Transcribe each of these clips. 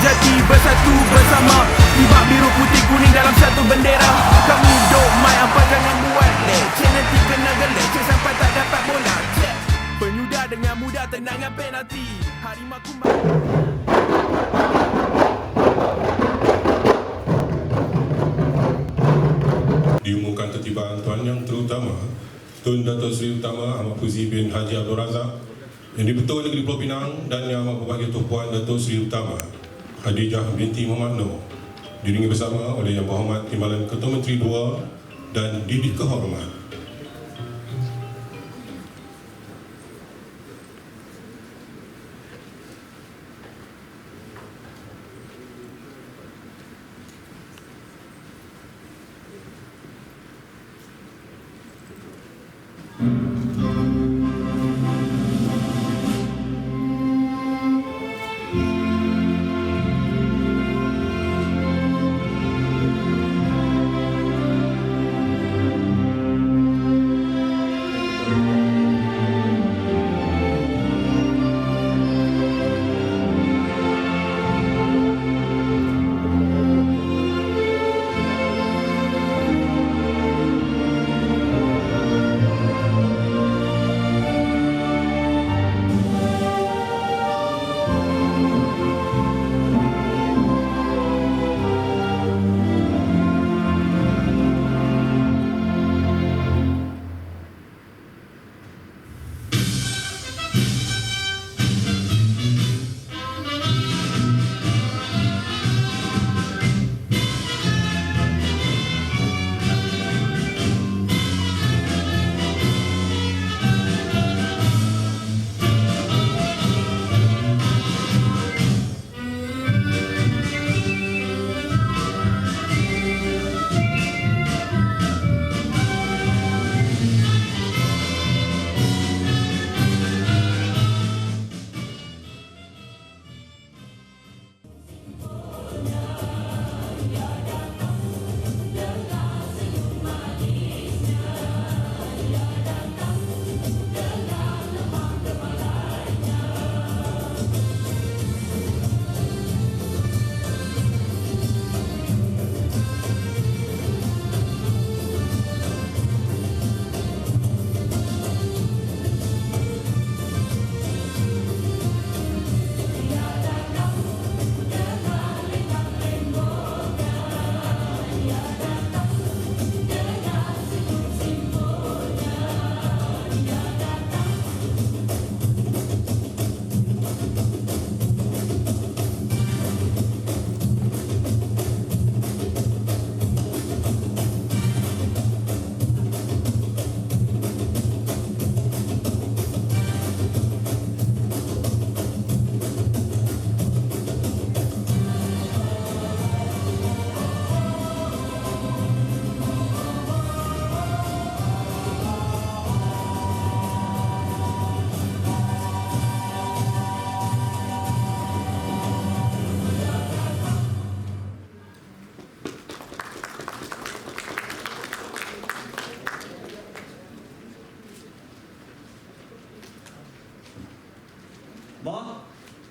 sejati bersatu bersama, tiba biru putih kuning dalam satu bendera. Kami domai apa jangan buat leceh, nanti kena geleceh sampai tak dapat bola. Penyudah dengan mudah tendangan penalti, Harimau Kumbang. Diumumkan tertiba Tuan Yang Terutama Tun Dato' Seri Utama Ahmad Fuzi bin Haji Abdul Razak yang di-Ketua Negeri Pulau Pinang dan Yang Amat Berbahagia Puan Dato' Seri Utama Khadijah binti Muhammad Noor, diiringi bersama oleh Yang Berhormat Timbalan Ketua Menteri II dan Didik Kehormat.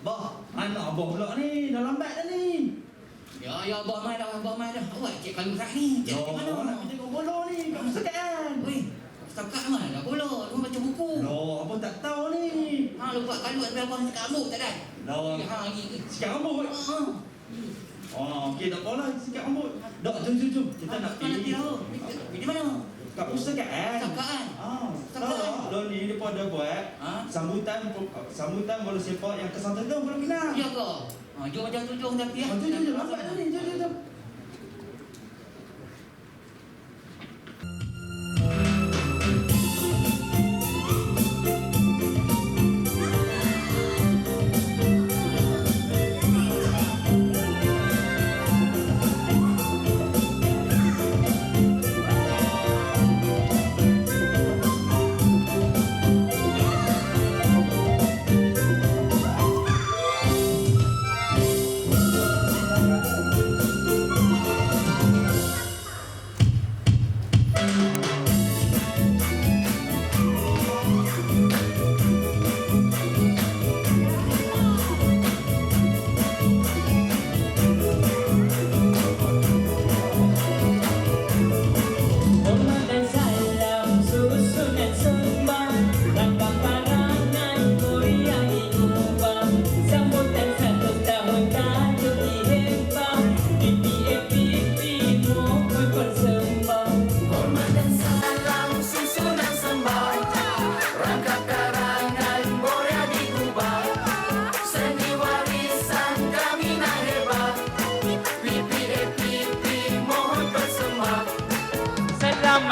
Bah, anak abah pula ni, dah lambat dah ni. Ya, abah mai dah. Awak cik kalau dah ni, cik kat mana? Nak tengok bola ni, kat pustakaan. Weh, setakat mana dah bola? Dia baca buku. Loh, abang tak tahu ni. Ha, lupa kalut tapi abang cakap rambut tak dah. Loh, Ha, ni. sikat rambut. Ha. Okey, tak apalah, sikat rambut. Dok, jom. Kita nak pergi. Di mana? Kat pustakaan. Pustakaan? Tahu tak? Loh ni, dia pun ada buat sambutan bola sepak yang ke-1 Pulau Pinang. Ya ke? Ha, jom tapi ya. Jom, lambat dah ni, jom.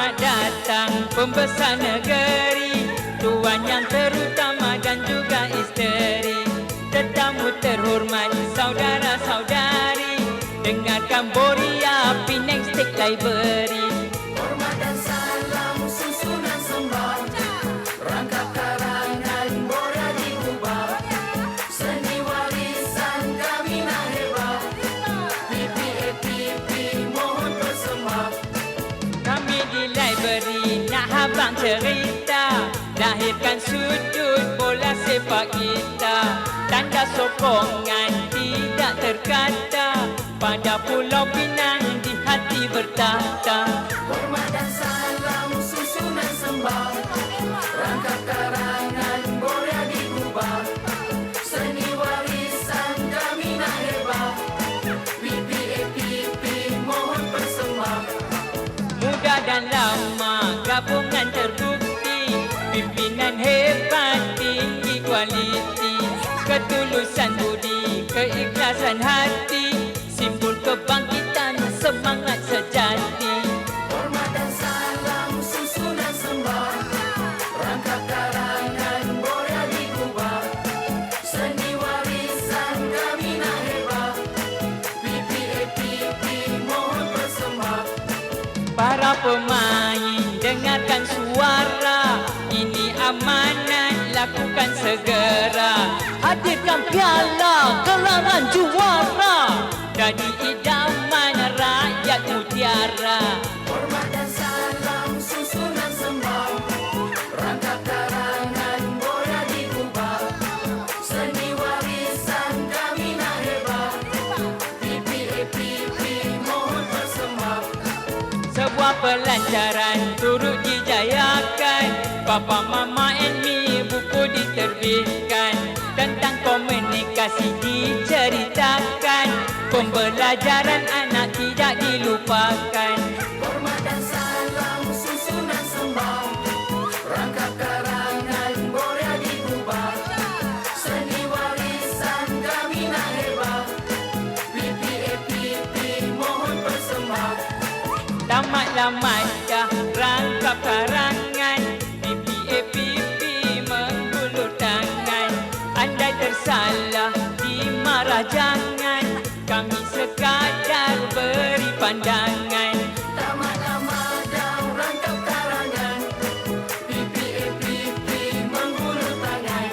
Selamat datang pembesar negeri, tuan yang terutama dan juga isteri, tetamu terhormat, saudara-saudari, dengarkan Boria Penang State Library. Hormat dan salam susunan sembah, rangkap karangan Boria digubah, seni warisan kami nak hebat, PPAPP mohon bersembah. Kami di library nak habang cerita, lahirkan sudut bola sepak kita, tanda sokongan tidak terkata, pada Pulau Pinang di hati bertahta. Hormat dan salam susunan sembah, rangkap karangan Boria digubah, seni warisan kami nak hebat, PPAPP mohon bersembah. Muda dan lama gabungan terbukti, pimpinan hebat tinggi kualiti, ketulusan budi, keikhlasan hati, simbol kebangkitan semangat sejati. Hormat dan salam susunan sembah, rangkap karangan Boria digubah, seni warisan kami nak hebat, PPAPP mohon bersembah. Para pemain dengarkan suara, ini amanat lakukan segera, hadirkan piala gelaran juara, jadi idaman rakyat mutiara. Hormat dan salam susunan sembah, rangkap karangan Boria digubah, seni warisan kami nak hebat, PPAPP mohon bersembah. Sebuah pelajaran turut dijayakan, Papa Mama and Me buku diterbitkan, tentang komunikasi diceritakan, pembelajaran anak tidak dilupakan. Hormat dan salam susunan sembah, rangkap karangan Boria digubah, seni warisan kami nak hebat, PPAPP mohon bersembah. Tamatlah masa rangkap karangan, PPAPP menggulur tangan, andai tersalah dimarah jangan, kami sekadar beri pandangan. Tamatlah madam rangkap karangan, PPAPP menggulur tangan,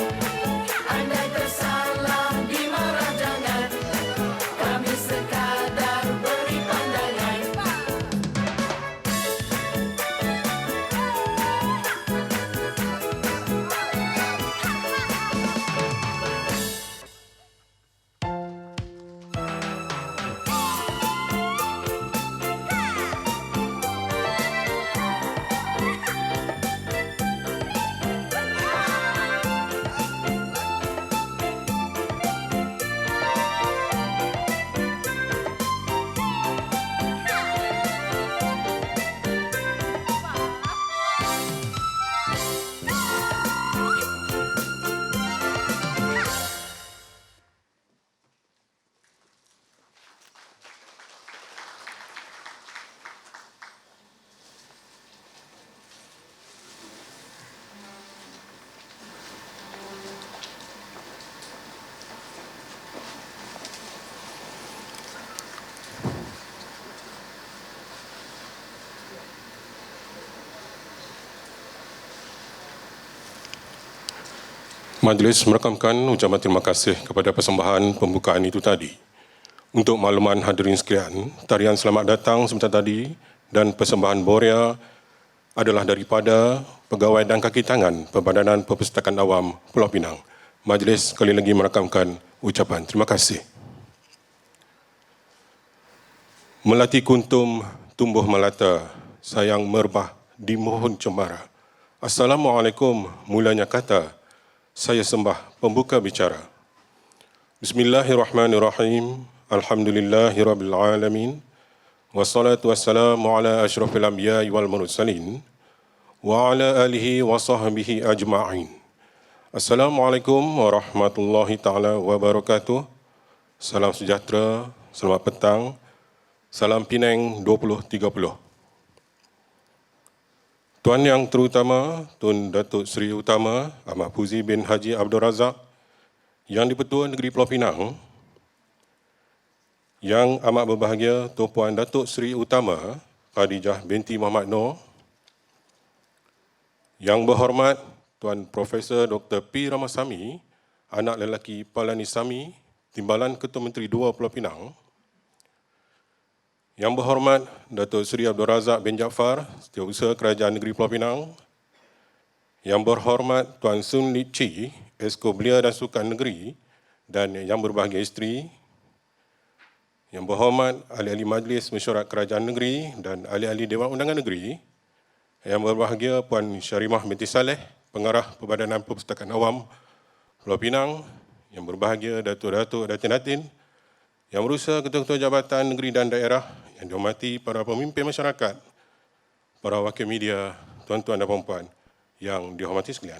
andai tersalah dimarah jangan, kami sekadar beri pandangan. Majlis merakamkan ucapan terima kasih kepada persembahan pembukaan itu tadi. Untuk makluman hadirin sekalian, tarian selamat datang sebentar tadi dan persembahan Boria adalah daripada Pegawai dan Kaki Tangan Perbadanan Perpustakaan Awam Pulau Pinang. Majlis sekali lagi merakamkan ucapan terima kasih. Melati kuntum tumbuh melata, sayang merbah dimohon cemara. Assalamualaikum mulanya kata, saya sembah pembuka bicara. Bismillahirrahmanirrahim. Alhamdulillahirabbil alamin. Wassalatu wassalamu ala asyrafil anbiya'i wal mursalin wa ala alihi wa sahbihi ajma'in. Assalamualaikum warahmatullahi taala wabarakatuh. Salam sejahtera, selamat petang. Salam Penang 2030. Tuan Yang Terutama Tun Datuk Seri Utama Ahmad Fuzi bin Haji Abdul Razak, Yang di-Pertua Negeri Pulau Pinang, Yang amat berbahagia Tuan Puan Datuk Seri Utama Khadijah binti Muhammad Noor, Yang berhormat Tuan Profesor Dr. P. Ramasamy, anak lelaki Palanisamy, Timbalan Ketua Menteri 2 Pulau Pinang, Yang berhormat Datuk Seri Abdul Razak bin Jaafar, Setiausaha Kerajaan Negeri Pulau Pinang, Yang berhormat Tuan Sun Lip Chi, Esko Belia dan Sukan Negeri, dan yang berbahagia isteri, Yang berhormat ahli-ahli Majlis Mesyuarat Kerajaan Negeri dan ahli-ahli Dewan Undangan Negeri, Yang berbahagia Puan Syarimah binti Saleh, Pengarah Perbadanan Perpustakaan Awam Pulau Pinang, Yang berbahagia Datuk-Datuk Datin-Datin, Yang berusaha Ketua-Ketua Jabatan Negeri dan Daerah, yang dihormati para pemimpin masyarakat, para wakil media, tuan-tuan dan puan-puan yang dihormati sekalian.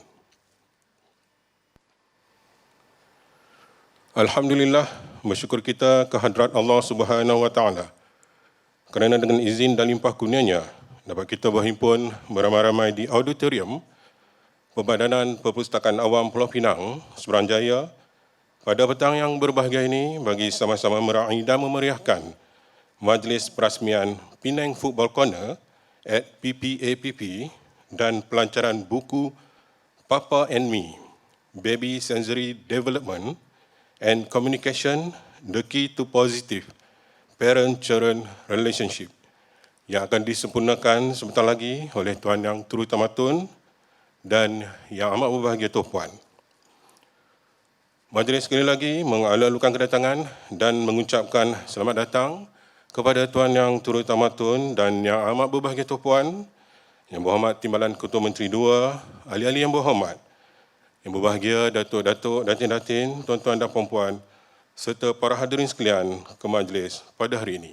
Alhamdulillah, bersyukur kita kehadrat Allah Subhanahu Wa Taala kerana dengan izin dan limpah kurnianya dapat kita berhimpun beramai-ramai di auditorium Perbadanan Perpustakaan Awam Pulau Pinang, Seberang pada petang yang berbahagia ini bagi sama-sama meraih dan memeriahkan Majlis Perasmian Penang Football Corner at PPAPP dan pelancaran buku Papa and Me, Baby Sensory Development and Communication, The Key to Positive Parent-Children Relationship yang akan disempurnakan sebentar lagi oleh Tuan Yang Terutama Tun dan Yang Amat Berbahagia Tuan Puan. Majlis sekali lagi mengalu-alukan kedatangan dan mengucapkan selamat datang kepada Tuan Yang Terutama Tun dan Yang Amat Berbahagia Tuan Puan, Yang berhormat Timbalan Ketua Menteri 2, ahli-ahli yang berhormat, yang berbahagia Datuk-Datuk, Datin-Datin, tuan-tuan dan puan-puan, serta para hadirin sekalian ke majlis pada hari ini.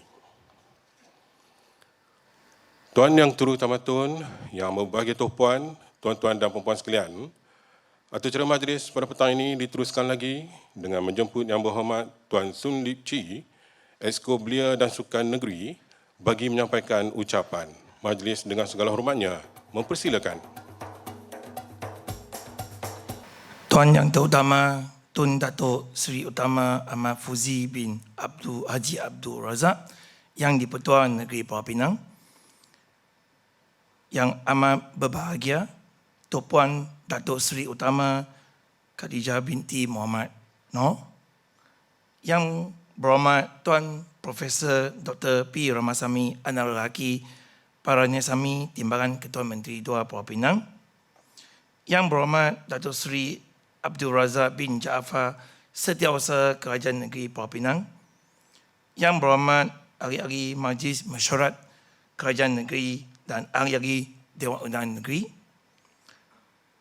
Tuan Yang Terutama Tun, Yang Amat Berbahagia Tuan Puan, tuan-tuan dan puan-puan sekalian, acara majlis pada petang ini diteruskan lagi dengan menjemput Yang berhormat Tuan Sun Lip Chi, Esko Belia dan Sukan Negeri bagi menyampaikan ucapan. Majlis dengan segala hormatnya mempersilakan. Tuan Yang Terutama Tun Datuk Seri Utama Ahmad Fuzi bin Haji Abdul Razak, Yang di-Pertua Negeri Pulau Pinang, Yang amat berbahagia Tuan Puan Datuk Seri Utama Khadijah binti Muhammad Noor, Yang berhormat Tuan Profesor Dr. P. Ramasamy, anak lelaki Palanisamy, Timbalan Ketua Menteri 2 Pulau Pinang, Yang berhormat Datuk Seri Abdul Razak bin Jaafar, Setiausaha Kerajaan Negeri Pulau Pinang, Yang berhormat ahli-ahli Majlis Mesyuarat Kerajaan Negeri dan ahli-ahli Dewan Undangan Negeri,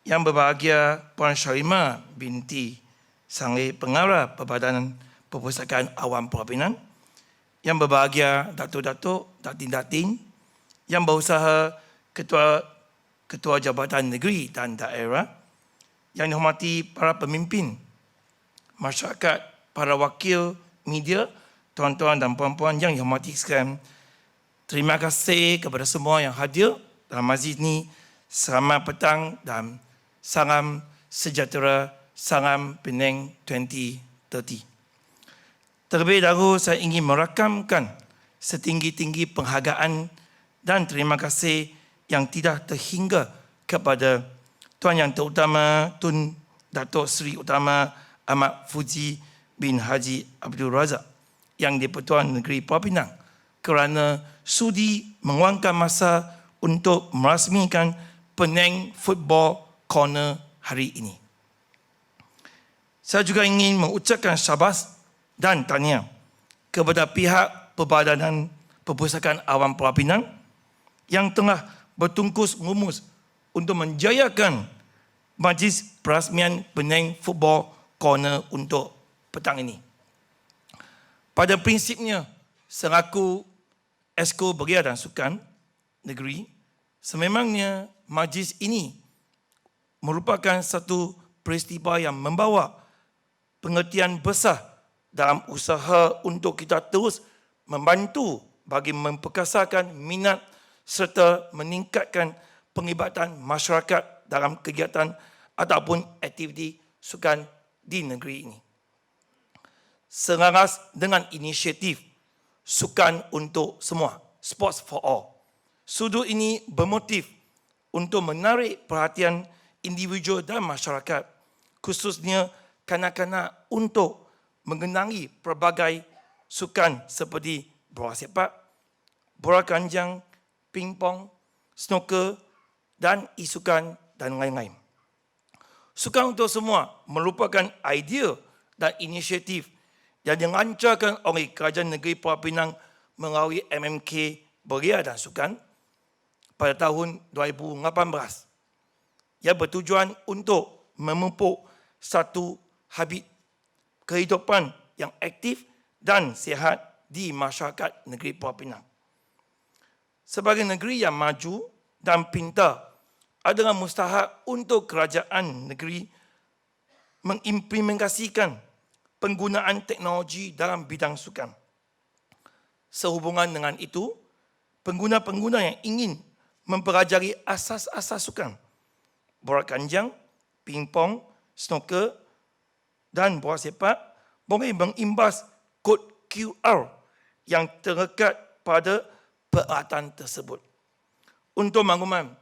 Yang berbahagia Puan Syarimah binti Saleh, Pengarah Perbadanan Perpustakaan Awam Pulau Pinang, Yang berbahagia Datuk-Datuk, Datin-Datin, Yang berusaha Ketua Jabatan Negeri dan Daerah, yang dihormati para pemimpin masyarakat, para wakil media, tuan-tuan dan puan-puan yang dihormati sekalian. Terima kasih kepada semua yang hadir dalam majlis ini. Selamat petang dan salam sejahtera, salam Penang 2030. Terlebih dahulu saya ingin merakamkan setinggi-tinggi penghargaan dan terima kasih yang tidak terhingga kepada Tuan Yang Terutama Tun Datuk Seri Utama Ahmad Fuzi bin Haji Abdul Razak, Yang di-Pertua Negeri Pulau Pinang, kerana sudi meluangkan masa untuk merasmikan Penang Football Corner hari ini. Saya juga ingin mengucapkan syabas dan tahniah kepada pihak Perbadanan Perpustakaan Awam Pulau Pinang yang telah bertungkus lumus untuk menjayakan majlis perasmian Penang Football Corner untuk petang ini. Pada prinsipnya, selaku Esko Belia dan Sukan Negeri, sememangnya majlis ini merupakan satu peristiwa yang membawa pengertian besar dalam usaha untuk kita terus membantu bagi memperkasakan minat serta meningkatkan penglibatan masyarakat dalam kegiatan ataupun aktiviti sukan di negeri ini. Selaras dengan inisiatif Sukan untuk Semua, Sports for All, sudut ini bermotif untuk menarik perhatian individu dan masyarakat, khususnya kanak-kanak untuk mengenali pelbagai sukan seperti bola sepak, bola keranjang, pingpong, snooker dan isukan dan lain-lain. Sukan untuk Semua merupakan idea dan inisiatif yang dilancarkan oleh Kerajaan Negeri Pulau Pinang melalui MMK Belia dan Sukan pada tahun 2018. Ia bertujuan untuk memupuk satu habit kehidupan yang aktif dan sihat di masyarakat negeri Pulau Pinang. Sebagai negeri yang maju dan pintar, adalah mustahak untuk kerajaan negeri mengimplementasikan penggunaan teknologi dalam bidang sukan. Sehubungan dengan itu, pengguna-pengguna yang ingin mempelajari asas-asas sukan, bola keranjang, pingpong, snooker dan bola sepak boleh mengimbas kod QR yang terlekat pada peralatan tersebut. Untuk makluman,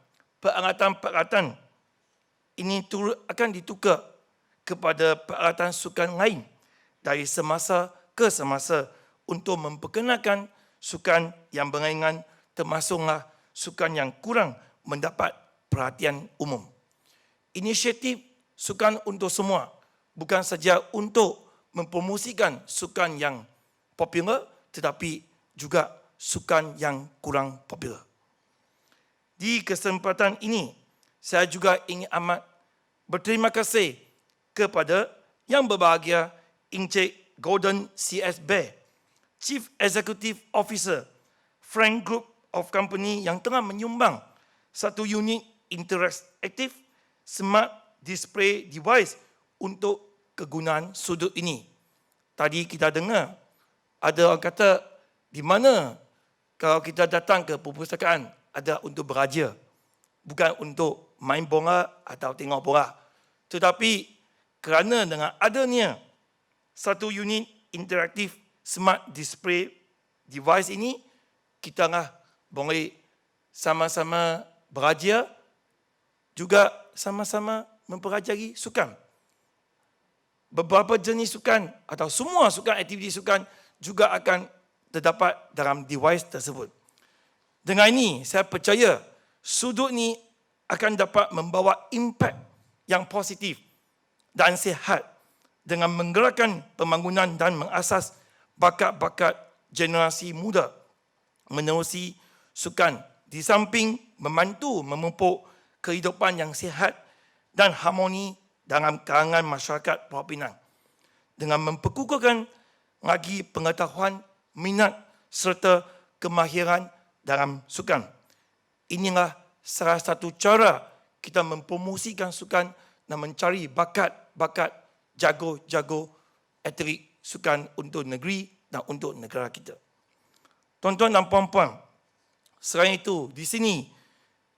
peralatan-peralatan ini akan ditukar kepada peralatan sukan lain dari semasa ke semasa untuk memperkenalkan sukan yang berlainan, termasuklah sukan yang kurang mendapat perhatian umum. Inisiatif Sukan untuk Semua bukan saja untuk mempromosikan sukan yang popular, tetapi juga sukan yang kurang popular. Di kesempatan ini, saya juga ingin amat berterima kasih kepada Yang Berbahagia Encik Gordon C.S. Bear, Chief Executive Officer Frank Group of Company yang telah menyumbang satu unit interaktif smart display device untuk kegunaan sudut ini. Tadi kita dengar ada orang kata di mana kalau kita datang ke perpustakaan ada untuk belajar, bukan untuk main bola atau tengok bola. Tetapi kerana dengan adanya satu unit interaktif smart display device ini, kita lah boleh sama-sama belajar, juga sama-sama mempelajari sukan. Beberapa jenis sukan atau semua sukan, aktiviti sukan juga akan terdapat dalam device tersebut. Dengan ini, saya percaya sudut ini akan dapat membawa impak yang positif dan sihat dengan menggerakkan pembangunan dan mengasas bakat-bakat generasi muda menerusi sukan, di samping membantu memupuk kehidupan yang sihat dan harmoni dalam kalangan masyarakat Pulau Pinang dengan memperkukuhkan lagi pengetahuan, minat serta kemahiran dalam sukan. Inilah salah satu cara kita mempromosikan sukan dan mencari bakat-bakat jago-jago atlet sukan untuk negeri dan untuk negara kita. Tuan-tuan dan puan-puan, selain itu, di sini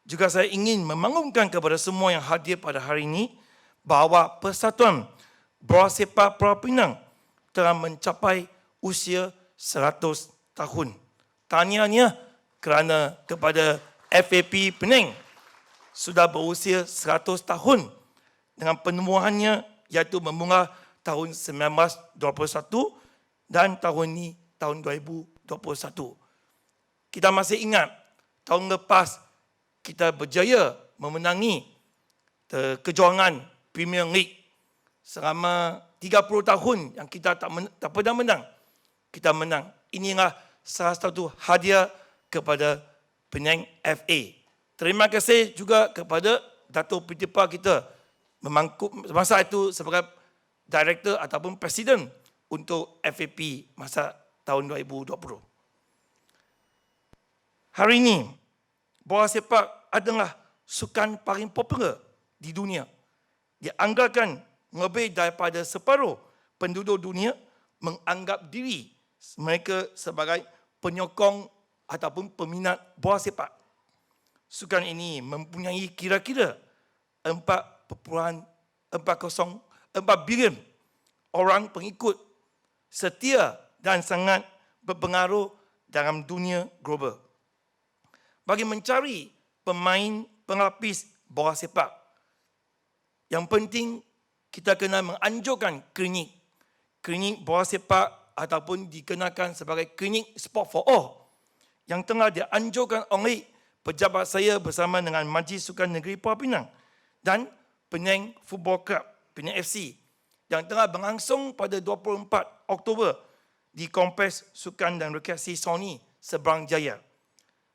juga saya ingin memaklumkan kepada semua yang hadir pada hari ini bahawa Persatuan Bola Sepak Pulau Pinang telah mencapai usia 100 tahun. Tahniahnya kerana kepada FAP Penang sudah berusia 100 tahun dengan penemuannya iaitu bermula tahun 1921 dan tahun ini tahun 2021. Kita masih ingat tahun lepas kita berjaya memenangi kejohanan Premier League selama 30 tahun yang kita tak pernah menang. Kita menang. Inilah salah satu hadiah kepada Penang FA. Terima kasih juga kepada Dato' Pitipah kita masa itu sebagai director ataupun presiden untuk FAP masa tahun 2020. Hari ini, bola sepak adalah sukan paling popular di dunia. Dianggarkan lebih daripada separuh penduduk dunia menganggap diri mereka sebagai penyokong ataupun peminat bola sepak. sukan ini mempunyai kira-kira 4.4 bilion orang pengikut setia dan sangat berpengaruh dalam dunia global. Bagi mencari pemain penglapis bola sepak, yang penting kita kena menganjurkan klinik bola sepak ataupun dikenalkan sebagai klinik Sport for All yang tengah dianjurkan oleh pejabat saya bersama dengan Majlis Sukan Negeri Pulau Pinang dan Penang Football Club, Penang FC, yang tengah berlangsung pada 24 Oktober di Kompleks Sukan dan Rekreasi Sony, Seberang Jaya.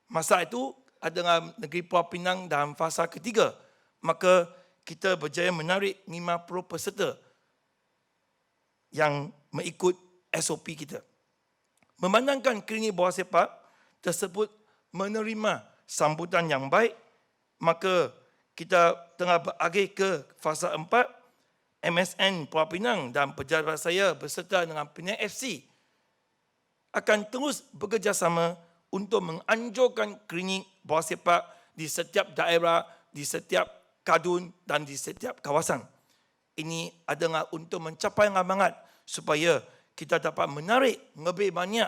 Masa itu adalah Negeri Pulau Pinang dalam fasa ketiga, maka kita berjaya menarik 50 peserta yang mengikut SOP kita. Memandangkan klinik bola sepak tersebut menerima sambutan yang baik, maka kita tengah beralih ke fasa 4. MSN Pulau Pinang dan pejabat saya beserta dengan Penang FC akan terus bekerjasama untuk menganjurkan klinik bola sepak di setiap daerah, di setiap kadun dan di setiap kawasan. Ini adalah untuk mencapai semangat supaya kita dapat menarik lebih banyak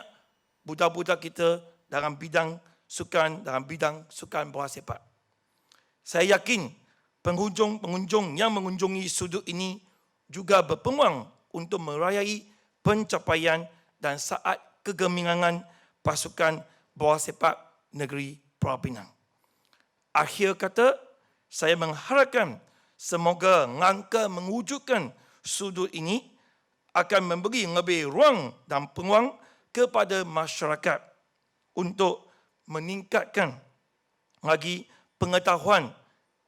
budak-budak kita dalam bidang sukan bola sepak. Saya yakin pengunjung-pengunjung yang mengunjungi sudut ini juga berpeluang untuk merayai pencapaian dan saat kegemilangan pasukan bola sepak negeri Pulau Pinang. Akhir kata, saya mengharapkan semoga langkah mewujudkan sudut ini akan memberi lebih ruang dan peluang kepada masyarakat untuk meningkatkan lagi pengetahuan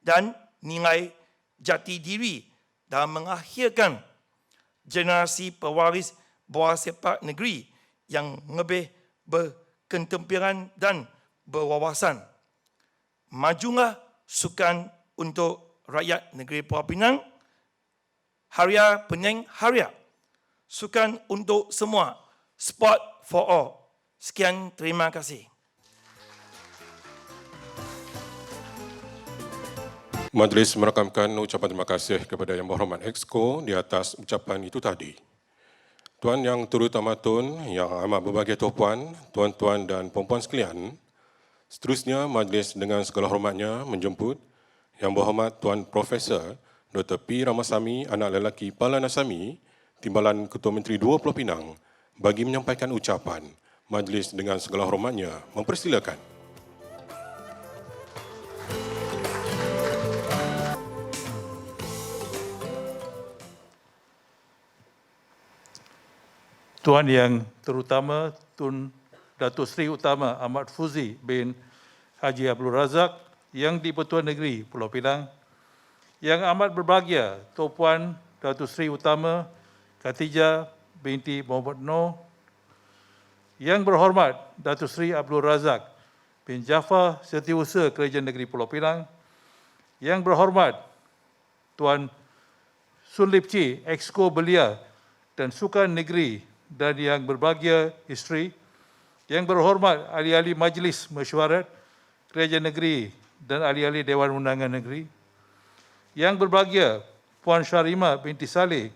dan nilai jati diri dalam mengakhirkan generasi pewaris bola sepak negeri yang lebih berketerampilan dan berwawasan. Majulah sukan untuk rakyat negeri Pulau Pinang. Haria Penang Haria. Sukan untuk semua. Sport for all. Sekian, terima kasih. Majlis merakamkan ucapan terima kasih kepada Yang Berhormat Exco di atas ucapan itu tadi. Tuan Yang Terutama Tun, Yang Amat Berbahagia Tuan, tuan-tuan dan puan-puan sekalian, seterusnya majlis dengan segala hormatnya menjemput Yang Berhormat Tuan Profesor Dr. P. Ramasamy, anak lelaki Palanasamy, Timbalan Ketua Menteri II Pulau Pinang, bagi menyampaikan ucapan. Majlis dengan segala hormatnya mempersilakan. Tuan Yang Terutama Tun Datuk Seri Utama Ahmad Fuzi bin Haji Abdul Razak, Yang di-Pertuan Negeri Pulau Pinang, Yang amat berbahagia Tuan Datuk Seri Utama Khatijah binti Muhammad Noor, Yang berhormat Datuk Seri Abdul Razak bin Jaafar Setiausaha Kerajaan Negeri Pulau Pinang, Yang berhormat Tuan Sun Lip Chee, Exco Belia dan Sukan Negeri, dan yang berbahagia isteri, yang berhormat ahli-ahli Majlis Mesyuarat Kerajaan Negeri dan ahli-ahli Dewan Undangan Negeri, yang berbahagia Puan Syarimah binti Saleh,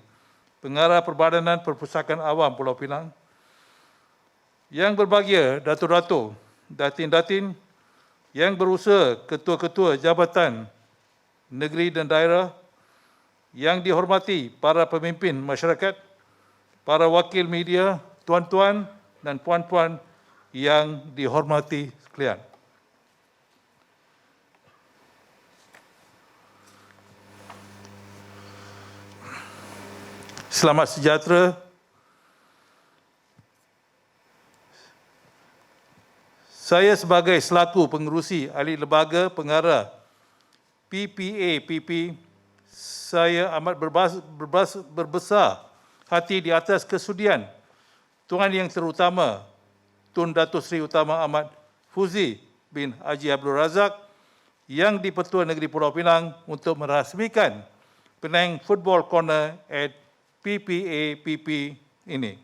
Pengarah Perbadanan Perpustakaan Awam Pulau Pinang, yang berbahagia Datuk-Datuk, Datin-Datin, yang berusaha ketua-ketua jabatan negeri dan daerah, yang dihormati para pemimpin masyarakat, para wakil media, tuan-tuan dan puan-puan yang dihormati sekalian. Selamat sejahtera. Saya sebagai selaku pengerusi ahli lembaga pengarah PPAPP, saya amat berbesar hati di atas kesudian Tuan Yang Terutama Tun Datuk Seri Utama Ahmad Fuzi bin Haji Abdul Razak, Yang di-Pertuan Negeri Pulau Pinang untuk merasmikan Penang Football Corner at PPAPP ini.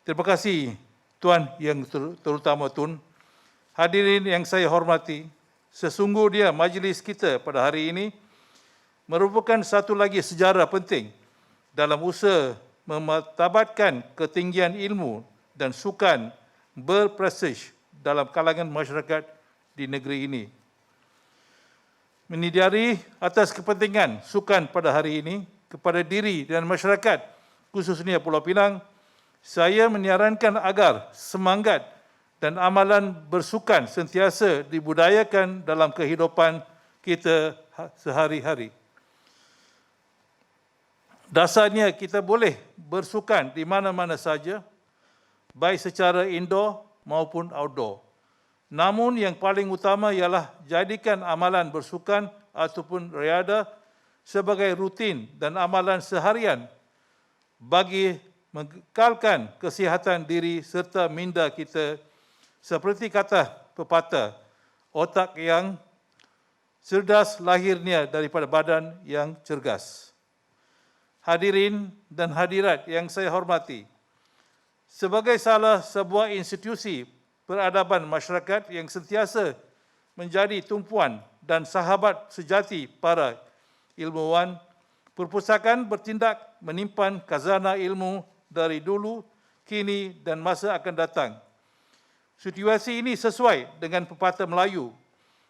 Terima kasih Tuan Yang Terutama Tun. Hadirin yang saya hormati, Sesungguhnya majlis kita pada hari ini merupakan satu lagi sejarah penting dalam usaha memartabatkan ketinggian ilmu dan sukan berprestij dalam kalangan masyarakat di negeri ini. Menyadari atas kepentingan sukan pada hari ini kepada diri dan masyarakat, khususnya Pulau Pinang, saya menyarankan agar semangat dan amalan bersukan sentiasa dibudayakan dalam kehidupan kita sehari-hari. Dasarnya kita boleh bersukan di mana-mana saja, baik secara indoor maupun outdoor. Namun yang paling utama ialah jadikan amalan bersukan ataupun riadah sebagai rutin dan amalan seharian bagi mengekalkan kesihatan diri serta minda kita, seperti kata pepatah, otak yang cerdas lahirnya daripada badan yang cergas. Hadirin dan hadirat yang saya hormati, sebagai salah sebuah institusi peradaban masyarakat yang sentiasa menjadi tumpuan dan sahabat sejati para ilmuwan, perpustakaan bertindak menyimpan khazanah ilmu dari dulu, kini dan masa akan datang. Situasi ini sesuai dengan pepatah Melayu,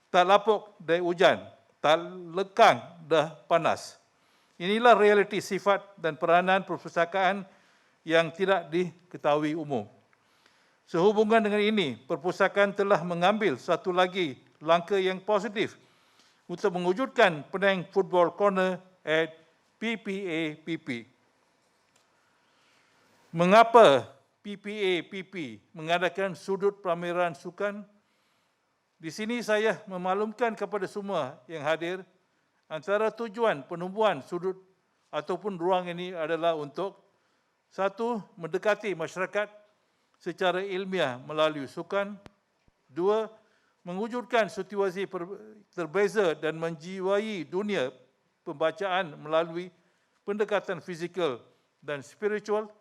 tak lapuk dah hujan, tak lekang dah panas. Inilah realiti sifat dan peranan perpustakaan yang tidak diketahui umum. Sehubungan dengan ini, perpustakaan telah mengambil satu lagi langkah yang positif untuk mewujudkan Penang Football Corner at PPAPP. Mengapa PPAPP mengadakan sudut pameran sukan? Di sini saya memaklumkan kepada semua yang hadir, antara tujuan penubuhan sudut ataupun ruang ini adalah untuk satu, mendekati masyarakat secara ilmiah melalui sukan. Dua, mewujudkan situasi terbeza dan menjiwai dunia pembacaan melalui pendekatan fizikal dan spiritual.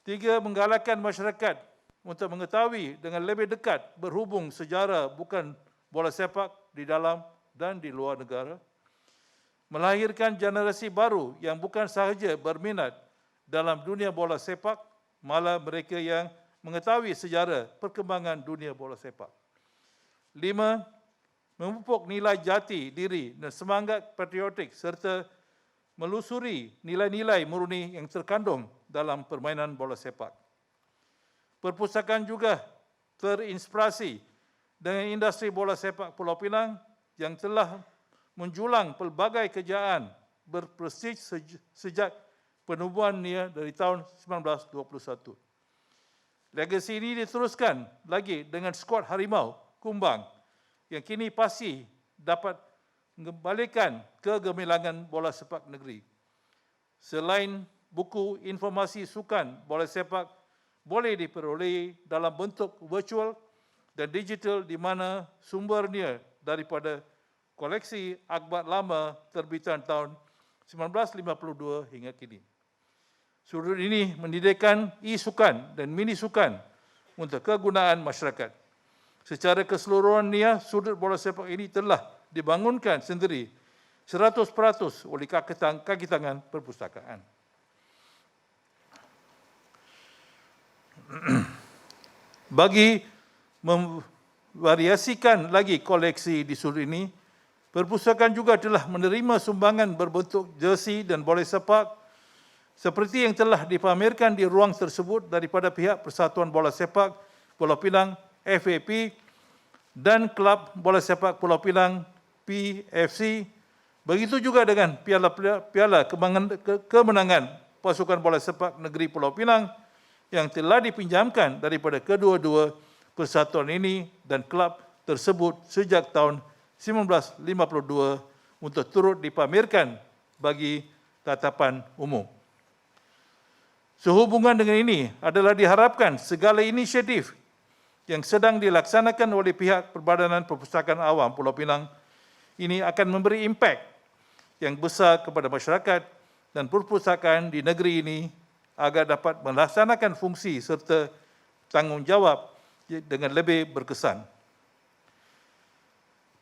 Tiga, menggalakkan masyarakat untuk mengetahui dengan lebih dekat berhubung sejarah bukan bola sepak di dalam dan di luar negara. Melahirkan generasi baru yang bukan sahaja berminat dalam dunia bola sepak, malah mereka yang mengetahui sejarah perkembangan dunia bola sepak. 5. Memupuk nilai jati diri dan semangat patriotik serta melusuri nilai-nilai murni yang terkandung dalam permainan bola sepak. Perpustakaan juga terinspirasi dengan industri bola sepak Pulau Pinang yang telah menjulang pelbagai kejayaan berprestij sejak penubuhannya dari tahun 1921. Legasi ini diteruskan lagi dengan skuad Harimau Kumbang yang kini pasti dapat mengembalikan kegemilangan bola sepak negeri. Selain buku informasi sukan bola sepak boleh diperoleh dalam bentuk virtual dan digital di mana sumbernya daripada koleksi akhbar lama terbitan tahun 1952 hingga kini. Sudut ini menyediakan e-sukan dan mini sukan untuk kegunaan masyarakat. Secara keseluruhannya, sudut bola sepak ini telah dibangunkan sendiri 100% oleh kaki tangan perpustakaan. Bagi memvariasikan lagi koleksi di sudut ini, perpustakaan juga telah menerima sumbangan berbentuk jersey dan bola sepak seperti yang telah dipamerkan di ruang tersebut daripada pihak Persatuan Bola Sepak Pulau Pinang FAP dan Kelab Bola Sepak Pulau Pinang PFC. Begitu juga dengan piala kemenangan pasukan bola sepak negeri Pulau Pinang yang telah dipinjamkan daripada kedua-dua persatuan ini dan kelab tersebut sejak tahun 1952 untuk turut dipamerkan bagi tatapan umum. Sehubungan dengan ini adalah diharapkan segala inisiatif yang sedang dilaksanakan oleh pihak Perbadanan Perpustakaan Awam Pulau Pinang ini akan memberi impak yang besar kepada masyarakat dan perpustakaan di negeri ini agar dapat melaksanakan fungsi serta tanggungjawab dengan lebih berkesan.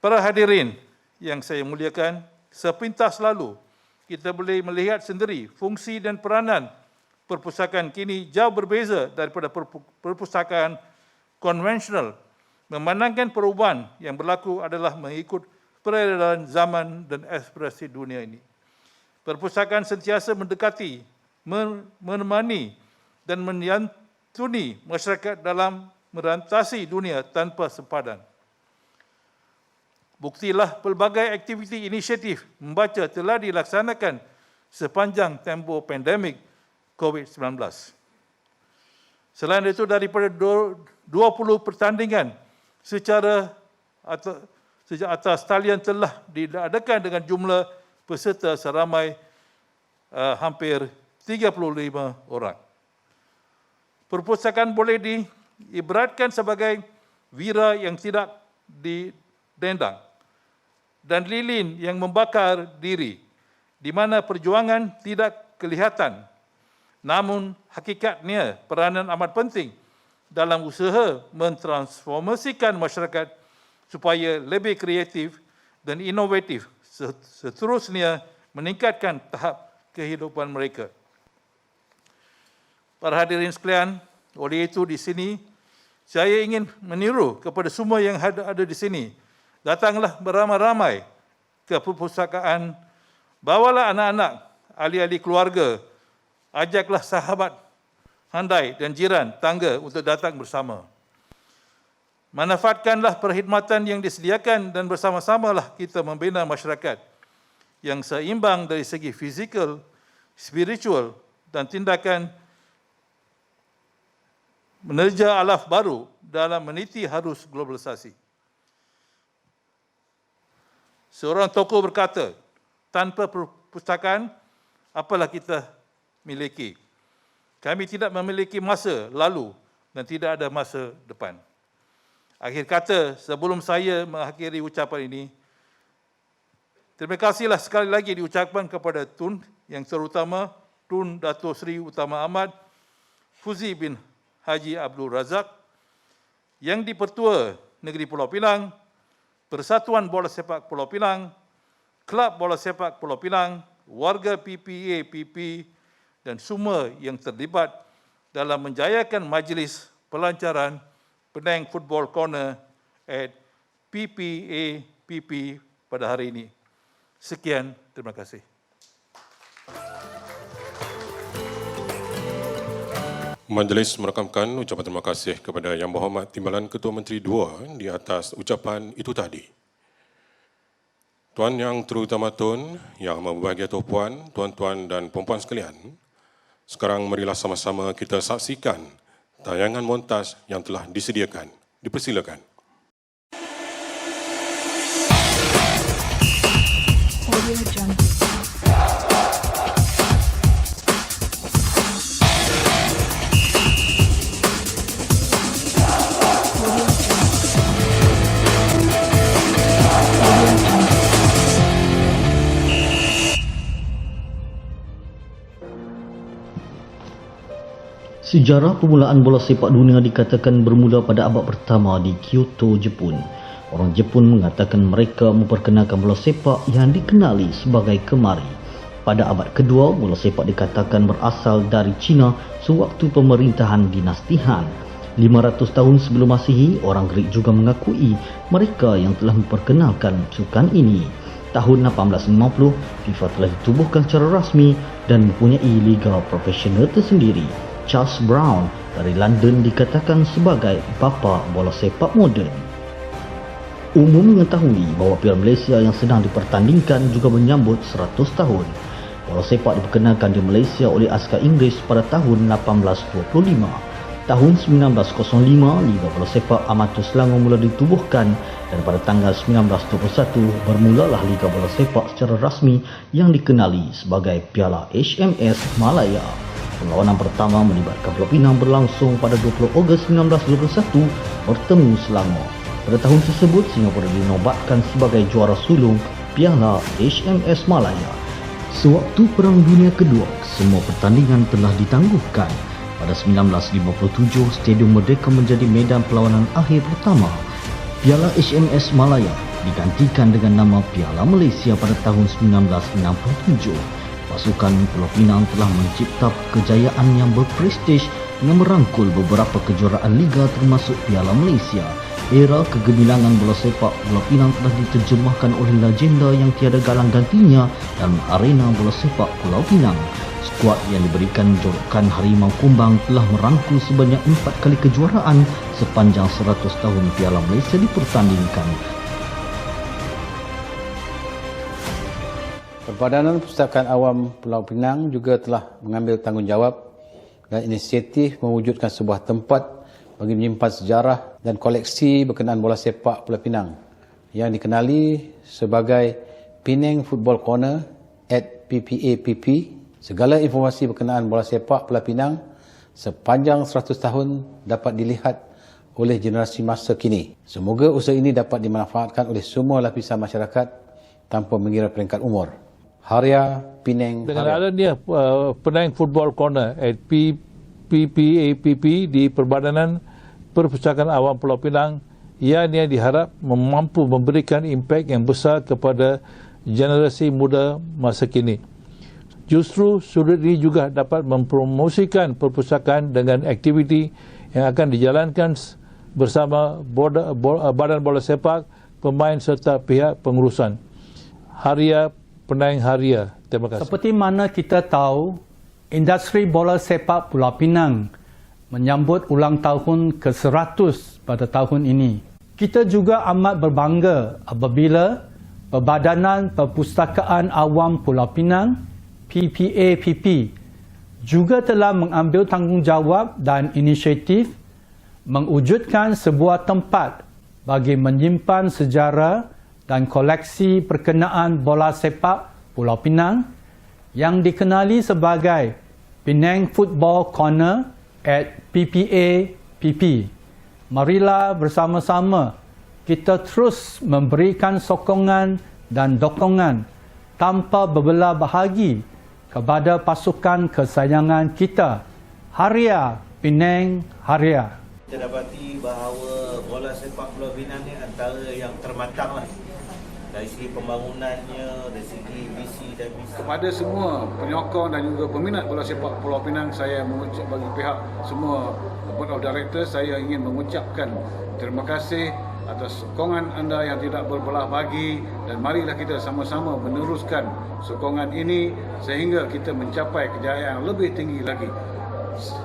Para hadirin yang saya muliakan, sepintas lalu kita boleh melihat sendiri fungsi dan peranan perpustakaan kini jauh berbeza daripada perpustakaan konvensional. Memandangkan perubahan yang berlaku adalah mengikut peredaran zaman dan aspirasi dunia ini. Perpustakaan sentiasa mendekati, menemani dan menyantuni masyarakat dalam merantasi dunia tanpa sempadan. Buktilah pelbagai aktiviti inisiatif membaca telah dilaksanakan sepanjang tempoh pandemik COVID-19. Selain itu, daripada 20 pertandingan secara atas talian telah diadakan dengan jumlah peserta seramai hampir 35 orang. Perpustakaan boleh diibaratkan sebagai wira yang tidak didendang dan lilin yang membakar diri, di mana perjuangan tidak kelihatan. Namun hakikatnya peranan amat penting dalam usaha mentransformasikan masyarakat supaya lebih kreatif dan inovatif, seterusnya meningkatkan tahap kehidupan mereka. Para hadirin sekalian, oleh itu di sini saya ingin meniru kepada semua yang ada di sini. Datanglah beramai-ramai ke perpustakaan, bawalah anak-anak, ahli-ahli keluarga, ajaklah sahabat, handai dan jiran, tangga untuk datang bersama. Manfaatkanlah perkhidmatan yang disediakan dan bersama-samalah kita membina masyarakat yang seimbang dari segi fizikal, spiritual dan tindakan menerja alaf baru dalam meniti arus globalisasi. Seorang tokoh berkata, tanpa perpustakaan, apalah kita miliki? Kami tidak memiliki masa lalu dan tidak ada masa depan. Akhir kata, sebelum saya mengakhiri ucapan ini, terima kasihlah sekali lagi diucapkan kepada Tun yang terutama Tun Dato' Sri Utama Ahmad Fuzi bin Haji Abdul Razak yang di-Pertua Negeri Pulau Pinang, Persatuan Bola Sepak Pulau Pinang, Kelab Bola Sepak Pulau Pinang, warga PPA-PP dan semua yang terlibat dalam menjayakan majlis pelancaran Penang Football Corner at PPA-PP pada hari ini. Sekian, terima kasih. Majlis merakamkan ucapan terima kasih kepada Yang Berhormat Timbalan Ketua Menteri II di atas ucapan itu tadi. Tuan Yang Terutama Tun, Yang Berbahagia Tuan-Puan, Tuan-Tuan dan Puan-Puan sekalian, sekarang marilah sama-sama kita saksikan tayangan montaj yang telah disediakan. Dipersilakan. Sejarah permulaan bola sepak dunia dikatakan bermula pada abad pertama di Kyoto, Jepun. Orang Jepun mengatakan mereka memperkenalkan bola sepak yang dikenali sebagai kemari. Pada abad kedua, bola sepak dikatakan berasal dari China sewaktu pemerintahan dinasti Han. 500 tahun sebelum Masihi, orang Greek juga mengakui mereka yang telah memperkenalkan sukan ini. Tahun 1850, FIFA telah ditubuhkan secara rasmi dan mempunyai liga profesional tersendiri. Charles Brown dari London dikatakan sebagai bapa bola sepak moden. Umum mengetahui bahawa Piala Malaysia yang sedang dipertandingkan juga menyambut 100 tahun. Bola sepak diperkenalkan di Malaysia oleh askar Inggeris pada tahun 1825. Tahun 1905, Liga Bola Sepak Amatur Selangor mula ditubuhkan dan pada tanggal 1921 bermulalah Liga Bola Sepak secara rasmi yang dikenali sebagai Piala HMS Malaya. Perlawanan pertama melibatkan Pulau Pinang berlangsung pada 20 Ogos 1921 bertemu Selangor. Pada tahun tersebut, Singapura dinobatkan sebagai juara sulung Piala HMS Malaya. Sewaktu Perang Dunia Kedua, semua pertandingan telah ditangguhkan. Pada 1957, Stadium Merdeka menjadi medan perlawanan akhir pertama. Piala HMS Malaya digantikan dengan nama Piala Malaysia pada tahun 1997. Pasukan Pulau Pinang telah mencipta kejayaan yang berprestij dengan merangkul beberapa kejuaraan liga termasuk Piala Malaysia. Era kegemilangan bola sepak Pulau Pinang telah diterjemahkan oleh legenda yang tiada galang gantinya dalam arena bola sepak Pulau Pinang. Skuad yang diberikan julukan Harimau Kumbang telah merangkul sebanyak 4 kali kejuaraan sepanjang 100 tahun Piala Malaysia dipertandingkan. Perbadanan Perpustakaan Awam Pulau Pinang juga telah mengambil tanggungjawab dan inisiatif mewujudkan sebuah tempat bagi menyimpan sejarah dan koleksi berkenaan bola sepak Pulau Pinang yang dikenali sebagai Penang Football Corner at PPAPP. Segala informasi berkenaan bola sepak Pulau Pinang sepanjang 100 tahun dapat dilihat oleh generasi masa kini. Semoga usaha ini dapat dimanfaatkan oleh semua lapisan masyarakat tanpa mengira peringkat umur. Haria Penang. Dengan adanya Penang Football Corner at PPAPP di Perbadanan Perpustakaan Awam Pulau Pinang, ianya diharap mampu memberikan impak yang besar kepada generasi muda masa kini. Justru sudut ini juga dapat mempromosikan perpustakaan dengan aktiviti yang akan dijalankan bersama Badan Bola Sepak, pemain serta pihak pengurusan. Haria Penang Haria. Terima kasih. Seperti mana kita tahu, industri bola sepak Pulau Pinang menyambut ulang tahun ke-100 pada tahun ini. Kita juga amat berbangga apabila Perbadanan Perpustakaan Awam Pulau Pinang PPAPP juga telah mengambil tanggungjawab dan inisiatif mewujudkan sebuah tempat bagi menyimpan sejarah dan koleksi perkenaan bola sepak Pulau Pinang yang dikenali sebagai Penang Football Corner at PPAPP. Marilah bersama-sama kita terus memberikan sokongan dan dokongan tanpa berbelah bahagi kepada pasukan kesayangan kita, Haria Penang Haria. Kita dapati bahawa bola sepak Pulau Pinang ni antara yang termatang lah. Dari segi pembangunannya, dari segi visi dan misi. Kepada semua penyokong dan juga peminat bola sepak Pulau Pinang, saya mengucap bagi pihak semua Board of Directors, saya ingin mengucapkan terima kasih atas sokongan anda yang tidak berbelah bagi, dan marilah kita sama-sama meneruskan sokongan ini sehingga kita mencapai kejayaan yang lebih tinggi lagi.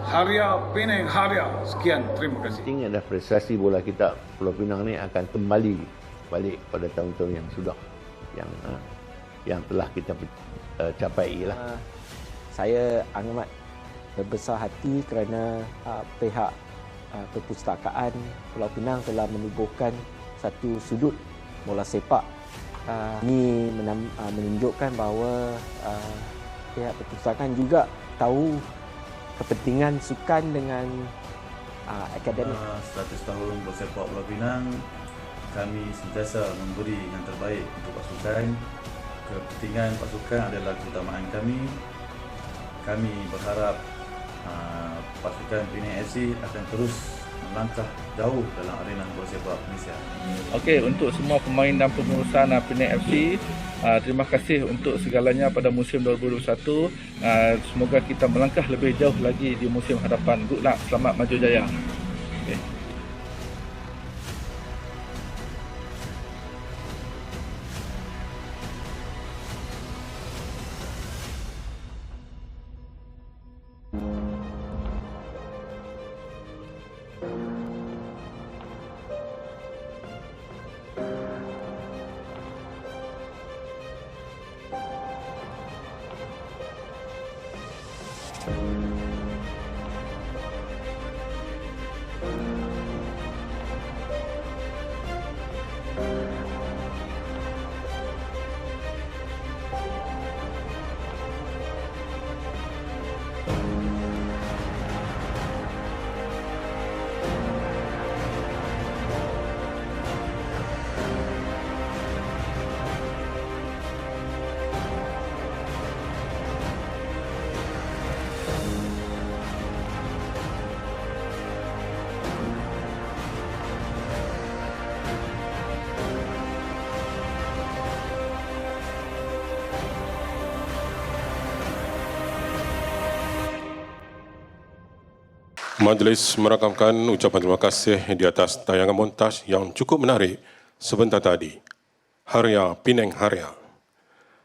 Haria Penang Haria. Sekian, terima kasih. Penting adalah prestasi bola kita Pulau Pinang ni akan kembali balik pada tahun-tahun yang sudah yang telah kita capai lah. Saya amat berbesar hati kerana pihak Perpustakaan Pulau Pinang telah menubuhkan satu sudut bola sepak. Ini menunjukkan bahawa pihak perpustakaan juga tahu kepentingan sukan dengan akademik. 100 tahun bola sepak Pulau Pinang, kami sentiasa memberi yang terbaik untuk pasukan. Kepentingan pasukan adalah keutamaan kami. Kami berharap pasukan Penang FC akan terus melangkah jauh dalam arena bola sepak Malaysia. Okey, untuk semua pemain dan pengurusan Penang FC, terima kasih untuk segalanya pada musim 2021. Semoga kita melangkah lebih jauh lagi di musim hadapan. Good luck, selamat maju jaya. Okay. Majlis merakamkan ucapan terima kasih di atas tayangan montaj yang cukup menarik sebentar tadi. Haria Penang Haria.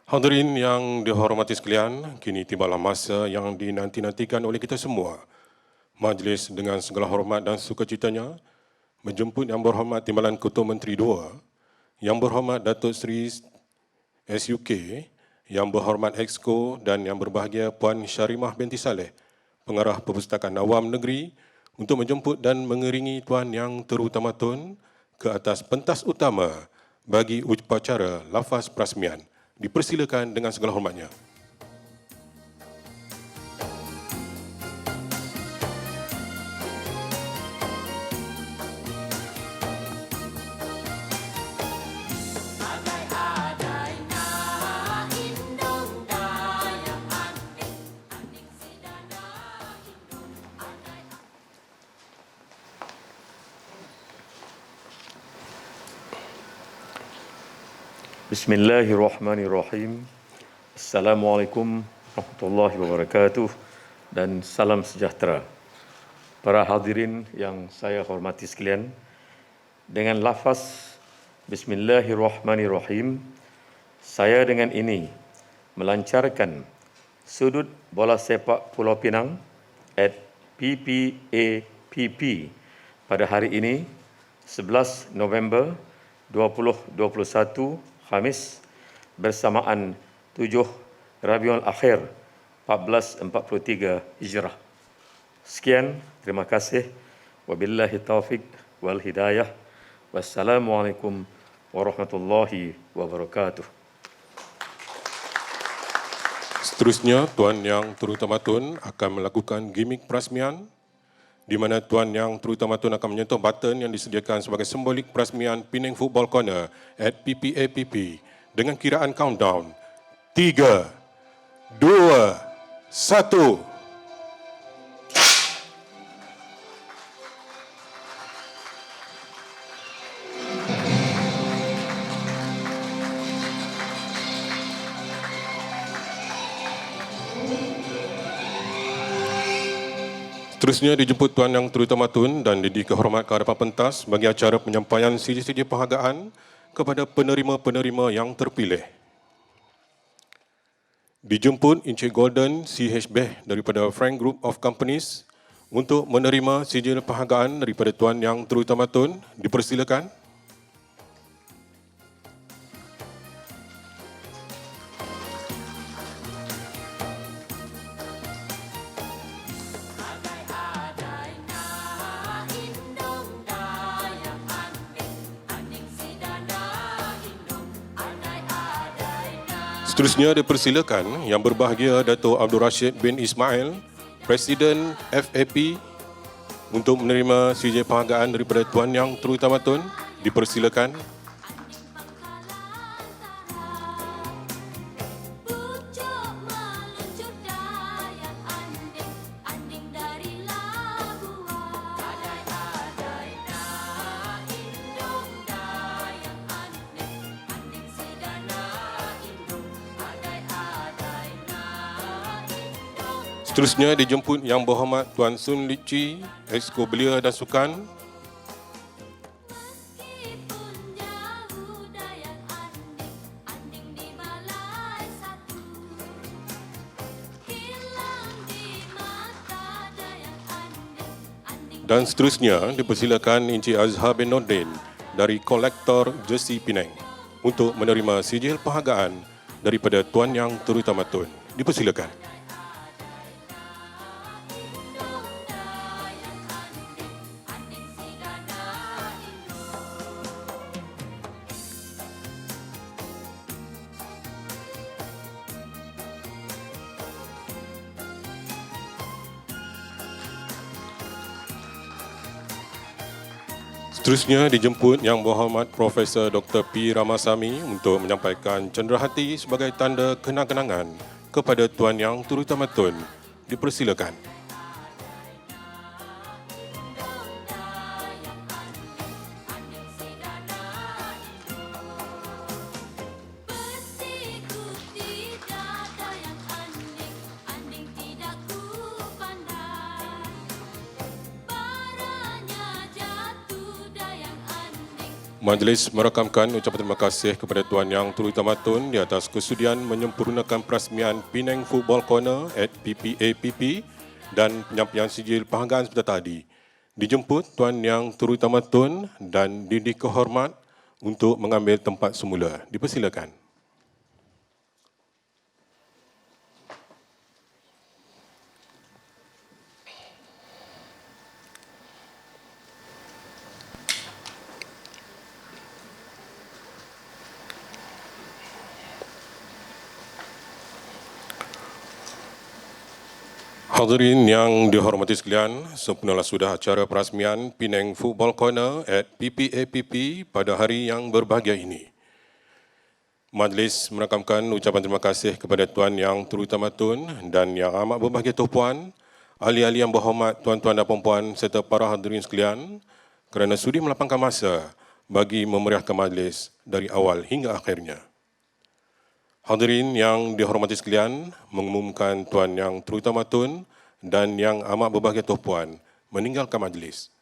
Hadirin yang dihormati sekalian, kini tibalah masa yang dinanti-nantikan oleh kita semua. Majlis dengan segala hormat dan sukacitanya menjemput Yang Berhormat Timbalan Ketua Menteri II, Yang Berhormat Datuk Seri SUK, Yang Berhormat Exco dan Yang Berbahagia Puan Syarimah binti Saleh, Pengarah Perpustakaan Awam Negeri, untuk menjemput dan mengiringi Tuan Yang Terutama-Tun ke atas pentas utama bagi upacara lafaz perasmian. Dipersilakan dengan segala hormatnya. Bismillahirrahmanirrahim. Assalamualaikum warahmatullahi wabarakatuh dan salam sejahtera. Para hadirin yang saya hormati sekalian, dengan lafaz Bismillahirrahmanirrahim, saya dengan ini melancarkan sudut bola sepak Pulau Pinang at PPAPP pada hari ini 11 November 2021 Khamis bersamaan 7 Rabiul Akhir 1443 Hijrah. Sekian, terima kasih. Wabillahi taufik wal hidayah. Wassalamualaikum warahmatullahi wabarakatuh. Seterusnya, Tuan Yang Terutama-Tun akan melakukan gimik perasmian di mana Tuan Yang Terutama-Tun akan menyentuh button yang disediakan sebagai simbolik perasmian Penang Football Corner at PPAPP dengan kiraan countdown 3, 2, 1. Seterusnya dijemput Tuan Yang Terutama-Tun dan Didi Kehormat ke hadapan pentas bagi acara penyampaian sijil-sijil penghargaan kepada penerima-penerima yang terpilih. Dijemput Encik Golden CH Beh daripada Frank Group of Companies untuk menerima sijil penghargaan daripada Tuan Yang Terutama-Tun. Dipersilakan. Seterusnya dipersilakan Yang Berbahagia Dato' Abdul Rashid bin Ismail, Presiden FAP, untuk menerima sijil penghargaan daripada Tuan Yang Terutama-Tun. Dipersilakan. Seterusnya dijemput Yang Berhormat Tuan Sun Litchi, Exco Belia dan Sukan. Dan seterusnya dipersilakan Encik Azhar bin Nordin dari Kolektor Jersey Penang untuk menerima sijil penghargaan daripada Tuan Yang Terutama-Tun. Dipersilakan. Seterusnya dijemput Yang Berhormat Profesor Dr. P. Ramasamy untuk menyampaikan cenderahati sebagai tanda kenang-kenangan kepada Tuan Yang Terutama-Tun. Dipersilakan. Majlis merakamkan ucapan terima kasih kepada Tuan Yang Terutama Tun di atas kesudian menyempurnakan perasmian Penang Football Corner at PPAPP dan penyampaian sijil penghargaan sebentar tadi. Dijemput Tuan Yang Terutama Tun dan didik kehormat untuk mengambil tempat semula. Dipersilakan. Hadirin yang dihormati sekalian, sempurnalah sudah acara perasmian Penang Football Corner at PPAPP pada hari yang berbahagia ini. Majlis merakamkan ucapan terima kasih kepada Tuan Yang Terutama Tun dan Yang Amat Berbahagia Tuan, ahli-ahli yang berhormat, tuan-tuan dan puan-puan serta para hadirin sekalian kerana sudi melapangkan masa bagi memeriahkan majlis dari awal hingga akhirnya. Hadirin yang dihormati sekalian, mengumumkan Tuan Yang Terutama Tun dan Yang Amat Berbahagia Tuan meninggalkan majlis.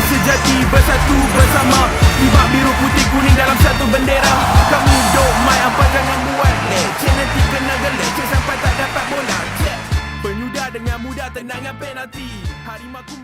Sejati bersatu bersama, Ibak biru putih kuning dalam satu bendera. Kami dok mai apa jangan buat leceh, nanti kena geleceh sampai tak dapat bola. Penyudah dengan mudah tendangan penalti. Harimau